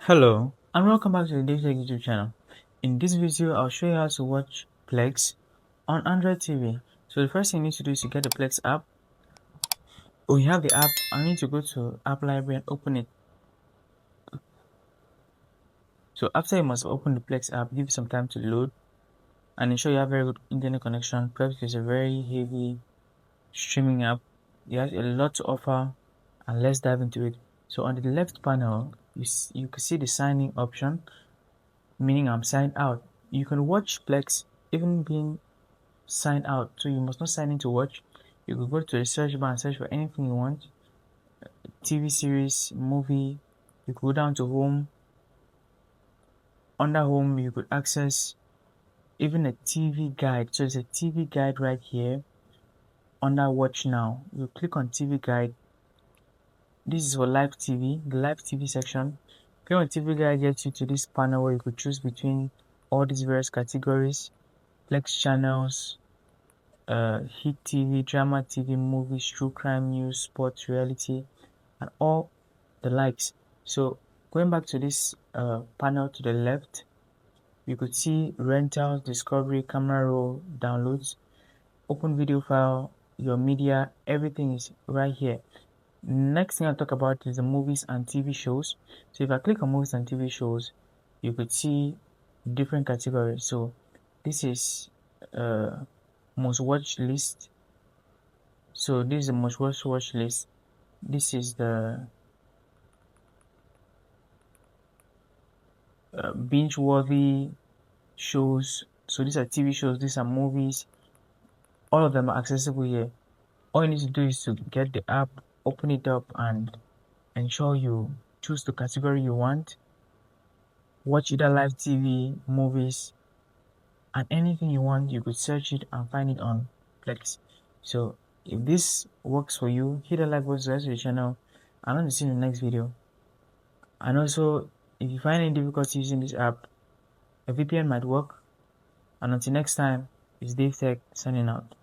Hello and welcome back to the DaveTech YouTube channel. In this video, I'll show you how to watch Plex on Android TV. So the first thing you need to do is to get the Plex app. When you have the app, I need to go to App Library and open it. So after you must open the Plex app, give it some time to load and ensure you have very good internet connection. Plex is a very heavy streaming app. It has a lot to offer, and let's dive into it. So on the left panel, you can see the sign in option, meaning I'm signed out. You can watch Plex even being signed out, so you must not sign in to watch. You could go to the search bar and search for anything you want, TV series, movie. You could go down to home. Under home, you could access even a TV guide. So there's a TV guide right here under watch now. You click on TV guide. This is for live TV, the live TV section. Click on TV guide gets you to this panel where you could choose between all these various categories, Plex channels, hit TV, drama TV, movies, true crime news, sports, reality, and all the likes. So going back to this panel to the left, you could see rentals, discovery, camera roll, downloads, open video file, your media, everything is right here. Next thing I'll talk about is the movies and TV shows. So if I click on movies and TV shows, you could see different categories. So this is most watch list. So this is the most watch list. This is the binge worthy shows. So these are TV shows, these are movies. All of them are accessible here. All you need to do is to get the app, open it up, and ensure you choose the category you want. Watch either live TV, movies, and anything you want. You could search it and find it on Plex. So if this works for you, hit the like button, subscribe to the channel, and I'll see you in the next video. And also, if you find any difficulty using this app, a VPN might work. And until next time, it's DaveTech signing out.